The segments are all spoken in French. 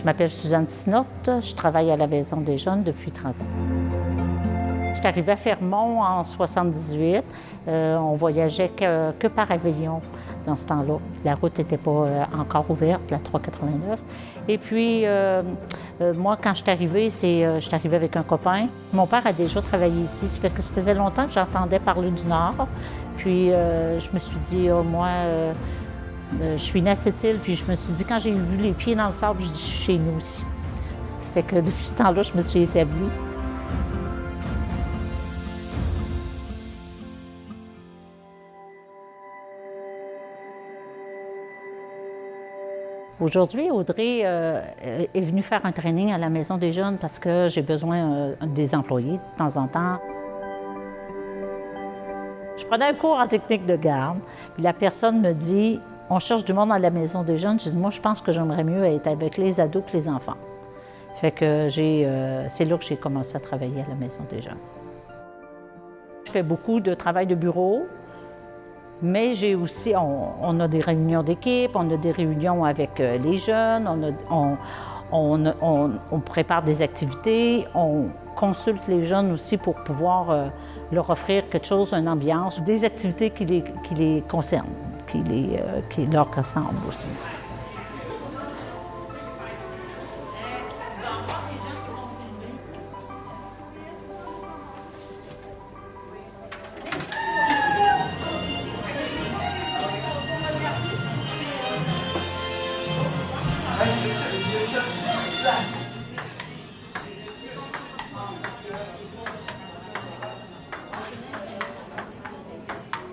m'appelle Suzanne Sinotte, je travaille à la Maison des jeunes depuis 30 ans. Je suis arrivée à Fermont en 78. On voyageait que par avion dans ce temps-là. La route n'était pas encore ouverte, la 389. Et puis, moi, quand je suis arrivée, je suis arrivée avec un copain. Mon père a déjà travaillé ici, ça fait que ça faisait longtemps que j'entendais parler du Nord. Puis, je me suis dit, oh, moi, je suis née à Sept-Îles, puis je me suis dit, quand j'ai eu les pieds dans le sable, je dis, je suis chez nous aussi. Ça fait que depuis ce temps-là, je me suis établie. Aujourd'hui, Audrey est venue faire un training à la Maison des jeunes parce que j'ai besoin des employés de temps en temps. Je prenais un cours en technique de garde, puis la personne me dit « On cherche du monde à la Maison des jeunes ». Je dis « Moi, je pense que j'aimerais mieux être avec les ados que les enfants ». Fait que c'est là que j'ai commencé à travailler à la Maison des jeunes. Je fais beaucoup de travail de bureau. Mais j'ai aussi, on a des réunions d'équipe, on a des réunions avec les jeunes, on prépare des activités, on consulte les jeunes aussi pour pouvoir leur offrir quelque chose, une ambiance, des activités qui les concernent, qui leur ressemblent aussi.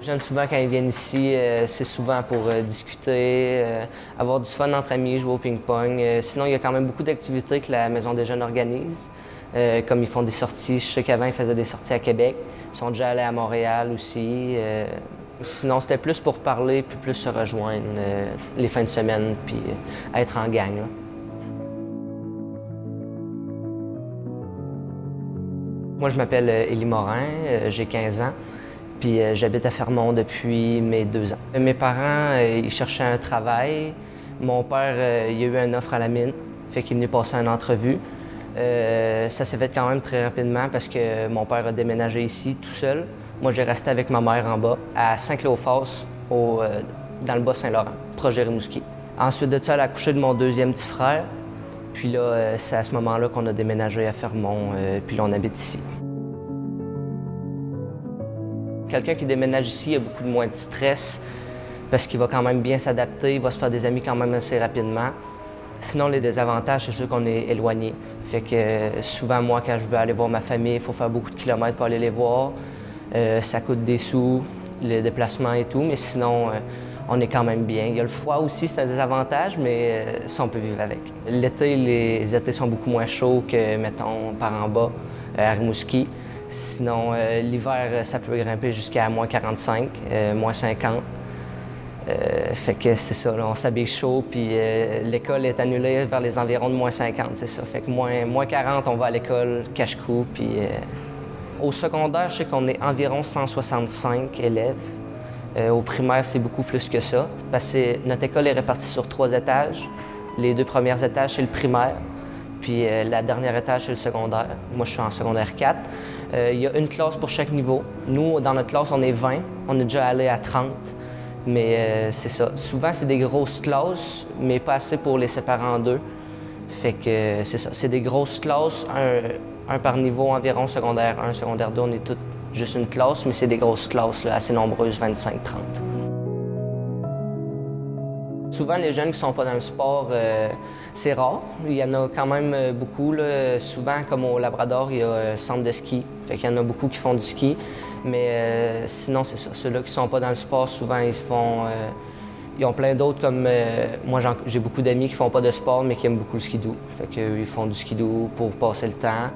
Les jeunes, souvent, quand ils viennent ici, c'est souvent pour discuter, avoir du fun entre amis, jouer au ping-pong. Sinon, il y a quand même beaucoup d'activités que la Maison des jeunes organise. Comme ils font des sorties, je sais qu'avant, ils faisaient des sorties à Québec. Ils sont déjà allés à Montréal aussi. Sinon, c'était plus pour parler puis plus se rejoindre les fins de semaine puis être en gang, là. Moi, je m'appelle Élie Morin, j'ai 15 ans. Puis j'habite à Fermont depuis mes 2 ans. Mes parents, ils cherchaient un travail. Mon père, il a eu une offre à la mine, fait qu'il est venu passer une entrevue. Ça s'est fait quand même très rapidement parce que mon père a déménagé ici tout seul. Moi, j'ai resté avec ma mère en bas, à Saint-Cléophas, dans le Bas-Saint-Laurent, proche de Rimouski. Ensuite de ça, elle a accouché de mon deuxième petit frère. Puis là, c'est à ce moment-là qu'on a déménagé à Fermont, puis là, on habite ici. Quelqu'un qui déménage ici a beaucoup moins de stress parce qu'il va quand même bien s'adapter, il va se faire des amis quand même assez rapidement. Sinon, les désavantages, c'est sûr qu'on est éloigné. Fait que souvent, moi, quand je veux aller voir ma famille, il faut faire beaucoup de kilomètres pour aller les voir. Ça coûte des sous, le déplacement et tout, mais sinon, on est quand même bien. Il y a le froid aussi, c'est un désavantage, mais ça, on peut vivre avec. L'été, les étés sont beaucoup moins chauds que, mettons, par en bas, à Rimouski. Sinon, l'hiver, ça peut grimper jusqu'à moins 45, moins 50. Fait que c'est ça, là, on s'habille chaud, puis l'école est annulée vers les environs de moins 50, c'est ça. Fait que moins 40, on va à l'école, cache-cou, puis... Au secondaire, je sais qu'on est environ 165 élèves. Au primaire, c'est beaucoup plus que ça, parce que notre école est répartie sur 3 étages. Les 2 premiers étages, c'est le primaire. Puis la dernière étage, c'est le secondaire. Moi, je suis en secondaire 4. Il y a une classe pour chaque niveau. Nous, dans notre classe, on est 20. On est déjà allé à 30. Mais c'est ça. Souvent, c'est des grosses classes, mais pas assez pour les séparer en 2. Fait que c'est ça. C'est des grosses classes, un par niveau environ, secondaire 1, secondaire 2. On est toutes juste une classe, mais c'est des grosses classes, là, assez nombreuses, 25-30. Souvent, les jeunes qui ne sont pas dans le sport, c'est rare. Il y en a quand même beaucoup, là. Souvent, comme au Labrador, il y a un centre de ski. Fait qu'il y en a beaucoup qui font du ski. Mais sinon, c'est ça. Ceux-là qui ne sont pas dans le sport, souvent, ils ont plein d'autres comme... moi, j'ai beaucoup d'amis qui ne font pas de sport, mais qui aiment beaucoup le skidoo. Fait qu'eux, ils font du skidoo pour passer le temps.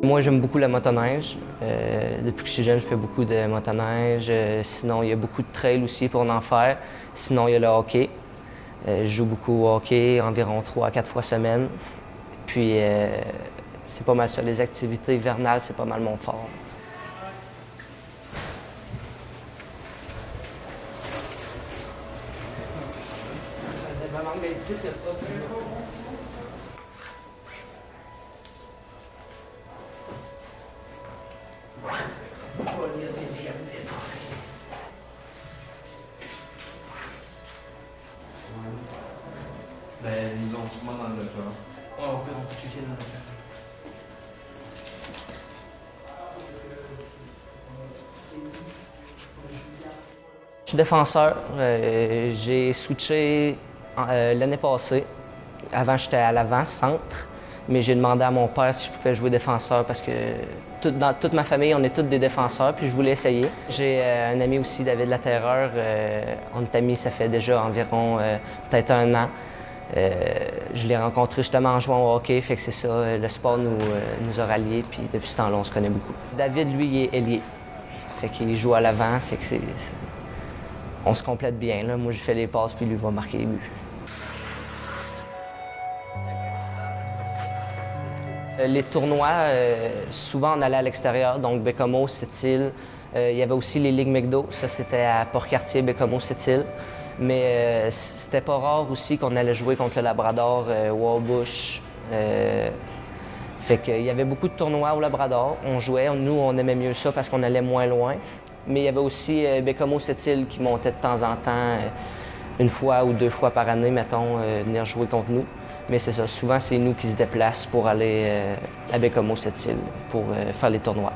Moi, j'aime beaucoup la motoneige. Depuis que je suis jeune, je fais beaucoup de motoneige. Sinon, il y a beaucoup de trail aussi pour en faire. Sinon, il y a le hockey. Je joue beaucoup au hockey, environ 3 à 4 fois semaine. Puis, c'est pas mal ça. Les activités hivernales, c'est pas mal mon fort. Ben, ils l'ont souvent dans le cœur. Ouais, on peut checker dans le cœur. Je suis défenseur. J'ai switché l'année passée. Avant, j'étais à l'avant, centre. Mais j'ai demandé à mon père si je pouvais jouer défenseur parce que dans toute ma famille, on est tous des défenseurs, puis je voulais essayer. J'ai un ami aussi, David Laterreur. On est amis, ça fait déjà environ peut-être 1 an. Je l'ai rencontré justement en jouant au hockey, fait que c'est ça, le sport nous a ralliés, puis depuis ce temps-là, on se connaît beaucoup. David, lui, il est ailier, fait qu'il joue à l'avant, fait que on se complète bien. Là. Moi, je fais les passes, puis lui va marquer les buts. Les tournois, souvent on allait à l'extérieur, donc Baie-Comeau, Sept-Îles. Il y avait aussi les Ligues McDo, ça c'était à Port-Cartier, Baie-Comeau, Sept-Îles. Mais c'était pas rare aussi qu'on allait jouer contre le Labrador, Wabush. Fait qu'il y avait beaucoup de tournois au Labrador. On jouait, nous on aimait mieux ça parce qu'on allait moins loin. Mais il y avait aussi Baie-Comeau, Sept-Îles qui montait de temps en temps, 1 fois ou 2 fois par année, mettons, venir jouer contre nous. Mais c'est ça, souvent c'est nous qui se déplacent pour aller à Baie-Comeau, Sept-Îles pour faire les tournois.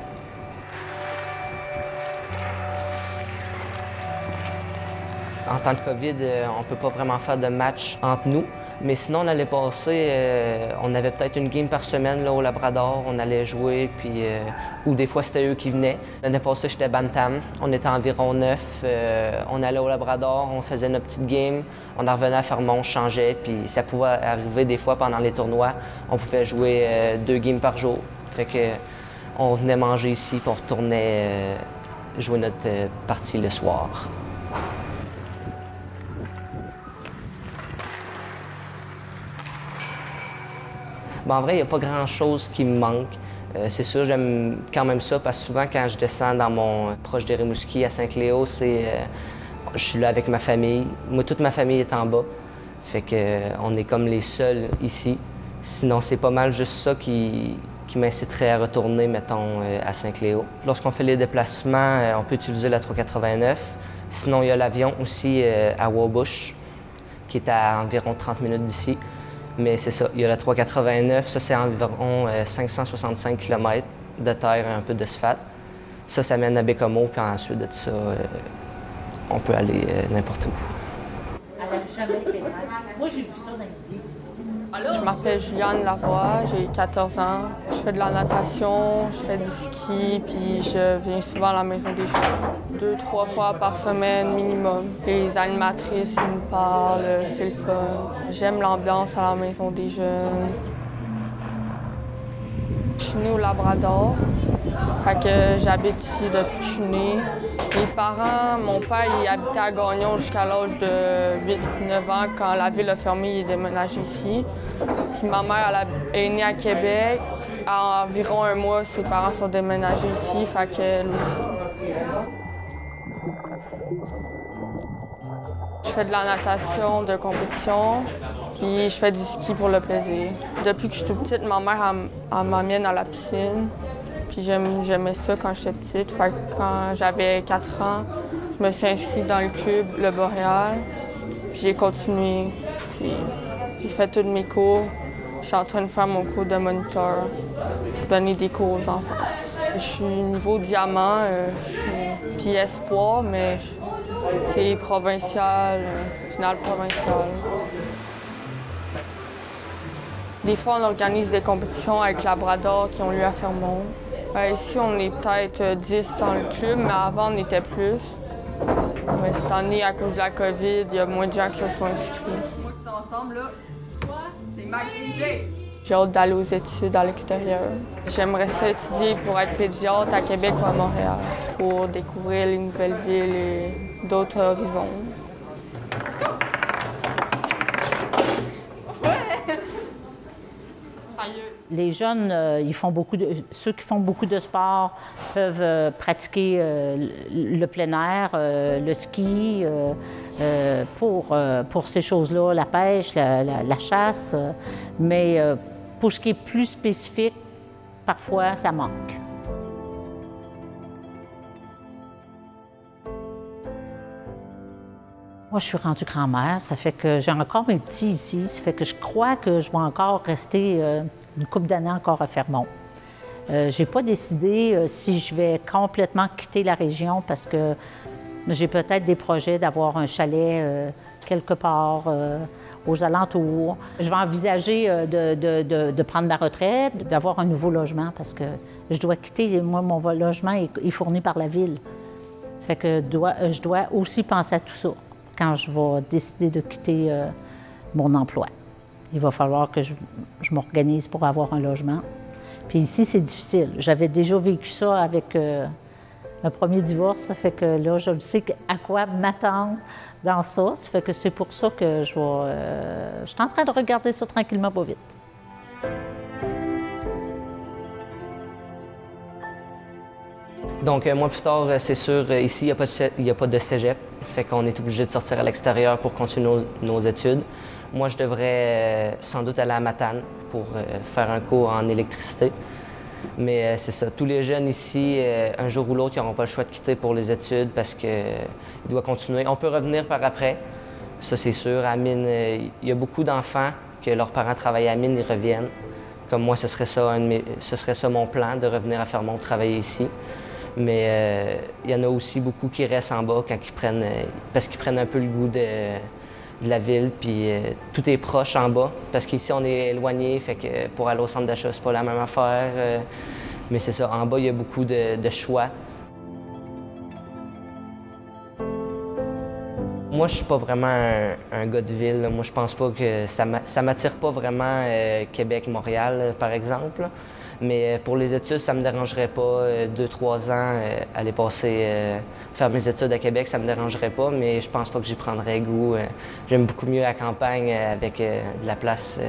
En temps de COVID, on ne peut pas vraiment faire de match entre nous. Mais sinon, l'année passée, on avait peut-être une game par semaine là, au Labrador. On allait jouer, puis, ou des fois, c'était eux qui venaient. L'année passée, j'étais Bantam. On était environ 9. On allait au Labrador, on faisait notre petite game. On en revenait à Fermont, on changeait. Puis ça pouvait arriver des fois pendant les tournois. On pouvait jouer 2 games par jour. Fait que on venait manger ici, puis on retournait jouer notre partie le soir. Bon, en vrai, il n'y a pas grand-chose qui me manque. C'est sûr, j'aime quand même ça parce que souvent, quand je descends dans mon proche de Rimouski à Saint-Cléo, je suis là avec ma famille. Moi, toute ma famille est en bas. Fait qu'on est comme les seuls ici. Sinon, c'est pas mal juste ça qui m'inciterait à retourner, mettons, à Saint-Cléo. Lorsqu'on fait les déplacements, on peut utiliser la 389. Sinon, il y a l'avion aussi à Wabush, qui est à environ 30 minutes d'ici. Mais c'est ça, il y a la 389, ça c'est environ 565 km de terre et un peu d'asphalte. Ça mène à Baie-Comeau, puis ensuite de ça, on peut aller n'importe où. Elle n'a jamais été mal. Moi, j'ai vu ça dans le dit. Je m'appelle Juliane Lavoie, j'ai 14 ans. Je fais de la natation, je fais du ski, puis je viens souvent à la maison des jeunes. 2-3 fois par semaine minimum. Les animatrices, ils me parlent, c'est le fun. J'aime l'ambiance à la maison des jeunes. Je suis née au Labrador, fait que j'habite ici depuis que je suis née. Mes parents, mon père, il habitait à Gagnon jusqu'à l'âge de 8-9 ans. Quand la ville a fermé, il est déménagé ici. Puis ma mère, elle est née à Québec. À environ 1 mois, ses parents sont déménagés ici, fait qu'elle aussi. Je fais de la natation de compétition, puis je fais du ski pour le plaisir. Depuis que je suis toute petite, ma mère elle m'amène à la piscine. Puis j'aimais ça quand j'étais petite. Fait que quand j'avais 4 ans, je me suis inscrite dans le club Le Boréal. Puis j'ai continué. Puis j'ai fait tous mes cours. Je suis en train de faire mon cours de moniteur pour donner des cours aux enfants. Je suis niveau diamant, puis espoir, mais c'est provincial, finale provinciale. Des fois, on organise des compétitions avec Labrador qui ont lieu à Fermont. Ici, on est peut-être 10 dans le club, mais avant, on était plus. Mais cette année, à cause de la COVID, il y a moins de gens qui se sont inscrits. Ensemble, là. C'est ma idée. J'ai hâte d'aller aux études à l'extérieur. J'aimerais ça étudier pour être pédiatre à Québec ou à Montréal, pour découvrir les nouvelles villes et d'autres horizons. Ouais! Aïe. Les jeunes, ceux qui font beaucoup de sport peuvent pratiquer le plein air, le ski, pour ces choses-là, la pêche, la chasse. Mais pour ce qui est plus spécifique, parfois, ça manque. Moi, je suis rendue grand-mère, ça fait que j'ai encore mes petits ici, ça fait que je crois que je vais encore rester une couple d'années encore à Fermont. J'ai pas décidé si je vais complètement quitter la région parce que j'ai peut-être des projets d'avoir un chalet quelque part aux alentours. Je vais envisager de prendre ma retraite, d'avoir un nouveau logement parce que je dois quitter, moi, mon logement est fourni par la ville. Fait que je dois aussi penser à tout ça quand je vais décider de quitter mon emploi. Il va falloir que je m'organise pour avoir un logement. Puis ici, c'est difficile. J'avais déjà vécu ça avec un premier divorce, ça fait que là, je sais à quoi m'attendre dans ça. Ça fait que c'est pour ça que je suis en train de regarder ça tranquillement, pas vite. Donc, moi, plus tard, c'est sûr, ici, il n'y a pas de cégep. Fait qu'on est obligé de sortir à l'extérieur pour continuer nos études. Moi, je devrais sans doute aller à Matane pour faire un cours en électricité. Mais c'est ça, tous les jeunes ici, un jour ou l'autre, ils n'auront pas le choix de quitter pour les études parce qu'ils doivent continuer. On peut revenir par après, ça c'est sûr. À Mine, il y a beaucoup d'enfants que leurs parents travaillent à Mine, ils reviennent. Comme moi, ce serait ça mon plan, de revenir à Fermont travailler ici. Mais il y en a aussi beaucoup qui restent en bas parce qu'ils prennent un peu le goût de la ville, puis tout est proche en bas, parce qu'ici on est éloigné, fait que pour aller au centre d'achat, c'est pas la même affaire. Mais c'est ça, en bas, il y a beaucoup de choix. Moi, je suis pas vraiment un gars de ville, là. Moi, je pense pas que ça m'attire pas vraiment Québec-Montréal, par exemple. Mais pour les études, ça me dérangerait pas. 2-3 ans, aller faire mes études à Québec, ça me dérangerait pas, mais je pense pas que j'y prendrais goût. J'aime beaucoup mieux la campagne avec de la place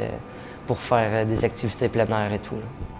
pour faire des activités plein air et tout, là.